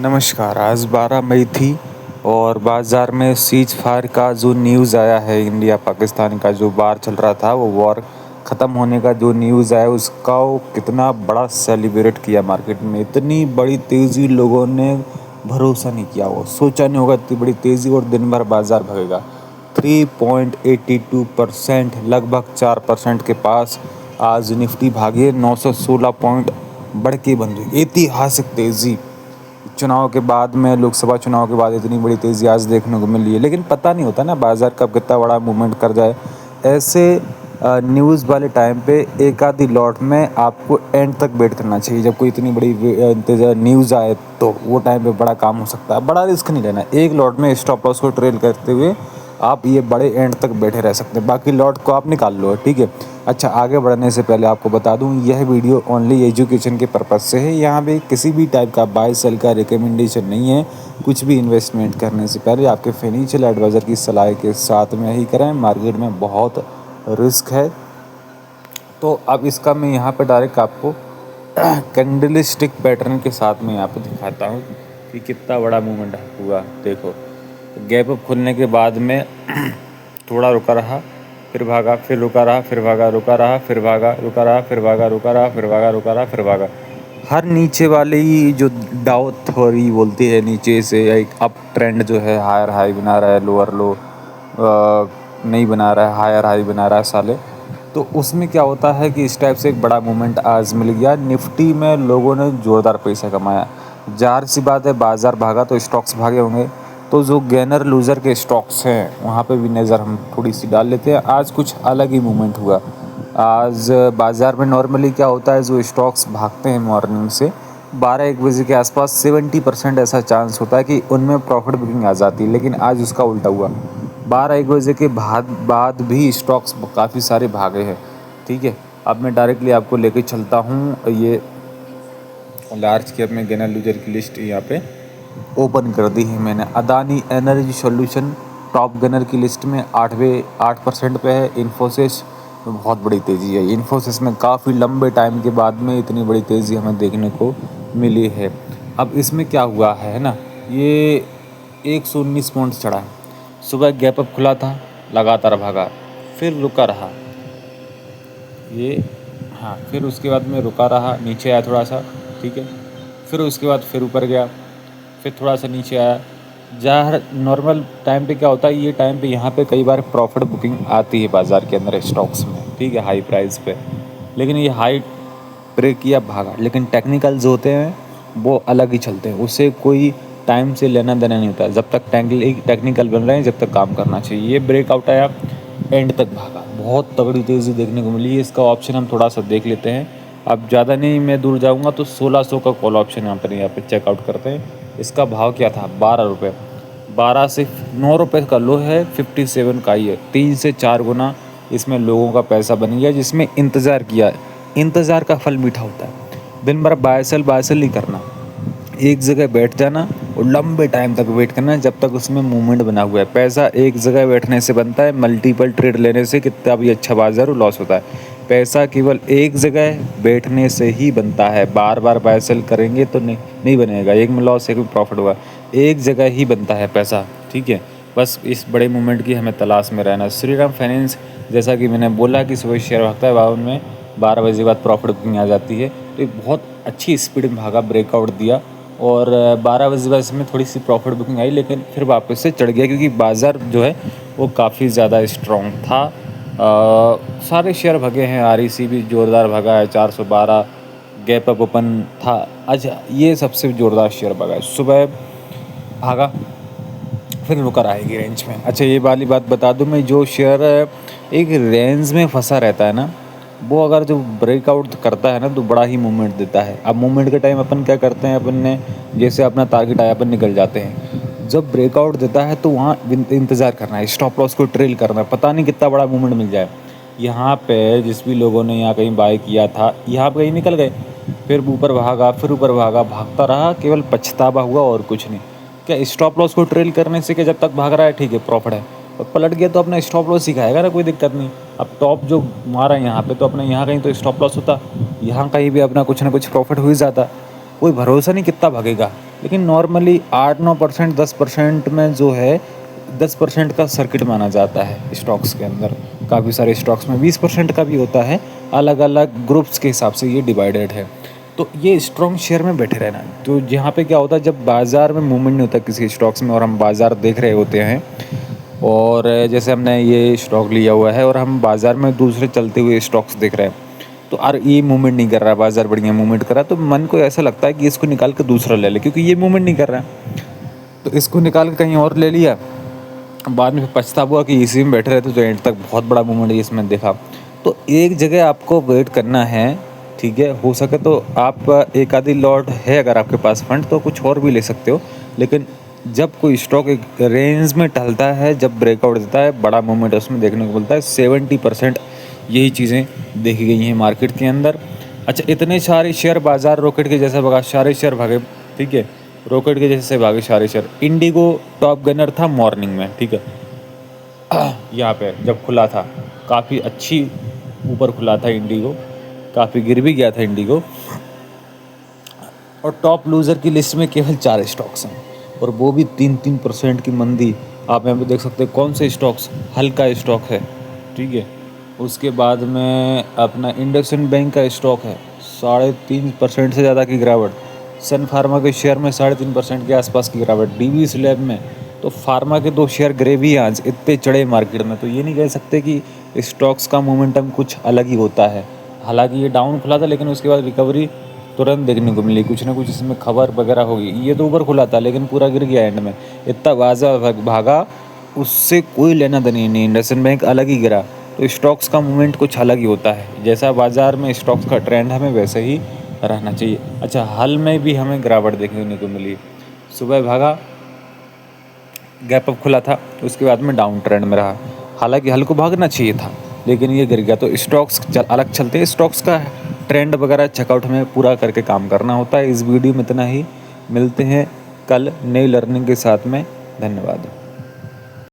नमस्कार। आज 12 मई थी और बाज़ार में सीज़ फायर का जो न्यूज़ आया है, इंडिया पाकिस्तान का जो वार चल रहा था, वो वॉर ख़त्म होने का जो न्यूज़ आया उसका वो कितना बड़ा सेलिब्रेट किया मार्केट में। इतनी बड़ी तेज़ी लोगों ने भरोसा नहीं किया, वो सोचा नहीं होगा इतनी बड़ी तेज़ी, और दिन भर बाज़ार भगेगा। 3.82% लगभग 4% के पास आज निफ्टी भागे, 916 पॉइंट बढ़ के बन गई। ऐतिहासिक तेज़ी चुनाव के बाद में, लोकसभा चुनाव के बाद इतनी बड़ी तेज़ी आज देखने को मिली है। लेकिन पता नहीं होता ना बाज़ार कब कितना बड़ा मूवमेंट कर जाए। ऐसे न्यूज़ वाले टाइम पे एक आधी लॉट में आपको एंड तक वेट करना चाहिए। जब कोई इतनी बड़ी न्यूज़ आए तो वो टाइम पे बड़ा काम हो सकता है। बड़ा रिस्क नहीं लेना। एक लॉट में स्टॉप लॉस को ट्रेल करते हुए आप ये बड़े एंड तक बैठे रह सकते हैं, बाकी लॉट को आप निकाल लो, ठीक है। अच्छा, आगे बढ़ने से पहले आपको बता दूं, यह वीडियो ओनली एजुकेशन के पर्पज़ से है। यहाँ पे किसी भी टाइप का बाय सेल का रिकमेंडेशन नहीं है। कुछ भी इन्वेस्टमेंट करने से पहले आपके फाइनेंशियल एडवाइज़र की सलाह के साथ में ही करें। मार्केट में बहुत रिस्क है। तो अब इसका मैं यहाँ पे डायरेक्ट आपको कैंडल स्टिक पैटर्न के साथ में यहाँ पे दिखाता हूँ कि कितना बड़ा मूवमेंट हुआ। देखो, गैप अप खुलने के बाद में थोड़ा रुका रहा, फिर भागा, फिर रुका रहा, फिर भागा, रुका रहा, फिर भागा, रुका रहा, फिर भागा, रुका रहा, फिर भागा, रुका रहा, फिर भागा। हर नीचे वाली जो डाउ थ्योरी बोलती है, नीचे से एक अप ट्रेंड जो है, हायर हाई बना रहा है, लोअर लो नहीं बना रहा है, हायर हाई बना रहा है साले। तो उसमें क्या होता है कि इस टाइप से एक बड़ा मूवमेंट आज मिल गया। निफ्टी में लोगों ने ज़ोरदार पैसा कमाया। ज़ाहिर सी बात है, बाज़ार भागा तो स्टॉक्स भागे होंगे। तो जो गेनर लूज़र के स्टॉक्स हैं वहाँ पे भी नज़र हम थोड़ी सी डाल लेते हैं। आज कुछ अलग ही मूवमेंट हुआ। आज बाज़ार में नॉर्मली क्या होता है, जो स्टॉक्स भागते हैं मॉर्निंग से 12-1 बजे के आसपास 70% ऐसा चांस होता है कि उनमें प्रॉफिट बुकिंग आ जाती है। लेकिन आज उसका उल्टा हुआ। 12-1 बजे के बाद भी स्टॉक्स काफ़ी सारे भागे हैं, ठीक है। अब मैं डायरेक्टली आपको लेके चलता हूँ। ये लार्ज कैप में गेनर लूजर की लिस्ट यहाँ पे ओपन कर दी है मैंने। Adani energy solution top gainer की लिस्ट में 8% पे है। इन्फोसिस में बहुत बड़ी तेज़ी है। इन्फोसिस में काफ़ी लंबे टाइम के बाद में इतनी बड़ी तेज़ी हमें देखने को मिली है। अब इसमें क्या हुआ है ना, ये 119 पॉइंट चढ़ा। सुबह गैप अप खुला था, लगातार भागा, फिर रुका रहा ये, हाँ, फिर उसके बाद में रुका रहा, नीचे आया थोड़ा सा, ठीक है। फिर उसके बाद फिर ऊपर गया, फिर थोड़ा सा नीचे आया। जहाँ नॉर्मल टाइम पे क्या होता है, ये टाइम पे यहाँ पे कई बार प्रॉफिट बुकिंग आती है बाज़ार के अंदर स्टॉक्स में, ठीक है, हाई प्राइस पे। लेकिन ये हाई ब्रेक किया, भागा। लेकिन टेक्निकल जो होते हैं वो अलग ही चलते हैं, उससे कोई टाइम से लेना देना नहीं होता। जब तक टेक्निकल बन रहे हैं, जब तक काम करना चाहिए। ये ब्रेकआउट आया, एंड तक भागा, बहुत तगड़ी तेज़ी देखने को मिली है। इसका ऑप्शन हम थोड़ा सा देख लेते हैं। अब ज़्यादा नहीं मैं दूर जाऊँगा, तो 1600 का कॉल ऑप्शन यहाँ पे चेकआउट करते हैं। इसका भाव क्या था, 12 रुपये। 12 से 9 रुपये का लो है, 57 का ही है। 3 से 4 गुना इसमें लोगों का पैसा बन गया, जिसमें इंतज़ार किया है। इंतज़ार का फल मीठा होता है। दिन भर बाय सेल नहीं करना, एक जगह बैठ जाना और लंबे टाइम तक वेट करना जब तक उसमें मूवमेंट बना हुआ है। पैसा एक जगह बैठने से बनता है, मल्टीपल ट्रेड लेने से कितना भी अच्छा बाजार लॉस होता है। पैसा केवल एक जगह बैठने से ही बनता है। बार बार बाय सेल करेंगे तो नहीं बनेगा। एक में लॉस, एक में प्रॉफिट हुआ, एक जगह ही बनता है पैसा, ठीक है। बस इस बड़े मूवमेंट की हमें तलाश में रहना। श्रीराम फाइनेंस, जैसा कि मैंने बोला कि सुबह शेयर भागता है, बावन में 12 बजे बाद प्रॉफिट बुकिंग आ जाती है। तो एक बहुत अच्छी स्पीड में भागा, ब्रेकआउट दिया, और 12 बजे बाद इसमें थोड़ी सी प्रॉफिट बुकिंग आई, लेकिन फिर वापस से चढ़ गया, क्योंकि बाज़ार जो है वो काफ़ी ज़्यादा स्ट्रॉन्ग था। सारे शेयर भगे हैं। REC भी ज़ोरदार भगा है, 412 गैप अप ओपन था। अच्छा, ये सबसे ज़ोरदार शेयर भगा है। सुबह भागा, फिर रुका रहेगी रेंज में। अच्छा, ये वाली बात बता दूं मैं, जो शेयर एक रेंज में फंसा रहता है ना, वो अगर जो ब्रेकआउट करता है ना, तो बड़ा ही मूवमेंट देता है। अब मूवमेंट के टाइम अपन क्या करते हैं, अपन ने जैसे अपना टारगेट आया, अपन निकल जाते हैं। जब ब्रेकआउट देता है तो वहाँ इंतज़ार करना है, स्टॉप लॉस को ट्रेल करना है, पता नहीं कितना बड़ा मूवमेंट मिल जाए। यहाँ पे जिस भी लोगों ने यहाँ कहीं बाय किया था, यहाँ पे कहीं निकल गए, फिर ऊपर भागा, फिर ऊपर भागा, भागता रहा, केवल पछतावा हुआ और कुछ नहीं। क्या स्टॉप लॉस को ट्रेल करने से, कि जब तक भाग रहा है ठीक है, प्रॉफिट है, और पलट गया तो अपना स्टॉप लॉस सिखाएगा ना, कोई दिक्कत नहीं। अब टॉप जो मारा है यहाँ पे, तो अपने यहाँ कहीं तो स्टॉप लॉस होता, यहाँ कहीं भी अपना कुछ ना कुछ प्रॉफिट हो ही जाता। कोई भरोसा नहीं कितना भागेगा। लेकिन नॉर्मली 8-9% 10% में जो है 10% का सर्किट माना जाता है स्टॉक्स के अंदर। काफ़ी सारे स्टॉक्स में 20% का भी होता है, अलग अलग ग्रुप्स के हिसाब से ये डिवाइडेड है। तो ये स्ट्रॉन्ग शेयर में बैठे रहना। तो यहाँ पे क्या होता है, जब बाज़ार में मूवमेंट नहीं होता किसी स्टॉक्स में और हम बाज़ार देख रहे होते हैं, और जैसे हमने ये स्टॉक लिया हुआ है और हम बाज़ार में दूसरे चलते हुए स्टॉक्स देख रहे हैं, तो यार ये मूवमेंट नहीं कर रहा है, बाज़ार बढ़िया मूवमेंट कर रहा है, तो मन को ऐसा लगता है कि इसको निकाल के दूसरा ले ले, क्योंकि ये मूवमेंट नहीं कर रहा है। तो इसको निकाल के कहीं और ले लिया, बाद में फिर पछतावा हुआ कि इसी में बैठे रहते तो एंड तक बहुत बड़ा मूवमेंट इसमें देखा। तो एक जगह आपको वेट करना है, ठीक है। हो सके तो आप एक आधी लॉट है अगर आपके पास फंड, तो कुछ और भी ले सकते हो। लेकिन जब कोई स्टॉक एक रेंज में टलता है, जब ब्रेकआउट देता है, बड़ा मूवमेंट उसमें देखने को मिलता है, 70% यही चीज़ें देखी गई हैं मार्केट के अंदर। अच्छा, इतने सारे शेयर बाज़ार रॉकेट के जैसे भागा, सारे शेयर भागे, ठीक है, रॉकेट के जैसे भागे सारे शेयर। इंडिगो टॉप गनर था मॉर्निंग में, ठीक है, यहाँ पे जब खुला था काफ़ी अच्छी ऊपर खुला था इंडिगो, काफ़ी गिर भी गया था इंडिगो। और टॉप लूज़र की लिस्ट में केवल 4 स्टॉक्स हैं, और वो भी 3-3% की मंदी। आप यहाँ पे देख सकते हैं कौन से स्टॉक्स, हल्का स्टॉक है, ठीक है। उसके बाद में अपना इंडसइंड बैंक का स्टॉक है, 3.5% से ज़्यादा की गिरावट। सन फार्मा के शेयर में 3.5% के आसपास की गिरावट। डीवी स्लैब में तो फार्मा के 2 शेयर गिरे भी आज, इतने चढ़े मार्केट में। तो ये नहीं कह सकते कि स्टॉक्स का मोमेंटम कुछ अलग ही होता है। हालांकि ये डाउन खुला था, लेकिन उसके बाद रिकवरी तुरंत देखने को मिली, कुछ ना कुछ इसमें खबर वगैरह होगी। ये तो ऊपर खुला था लेकिन पूरा गिर गया एंड में, इतना भागा, उससे कोई लेना देना नहीं। इंडसइंड बैंक अलग ही गिरा। तो स्टॉक्स का मूवमेंट कुछ अलग ही होता है, जैसा बाज़ार में स्टॉक्स का ट्रेंड हमें वैसे ही रहना चाहिए। अच्छा, हल में भी हमें गिरावट देखने को मिली, सुबह भागा, गैप अप खुला था, उसके बाद में डाउन ट्रेंड में रहा। हालांकि हल को भागना चाहिए था, लेकिन ये गिर गया। तो स्टॉक्स अलग चलते हैं, स्टॉक्स का ट्रेंड वगैरह चेकआउट में पूरा करके काम करना होता है। इस वीडियो में इतना ही, मिलते हैं कल नई लर्निंग के साथ में। धन्यवाद।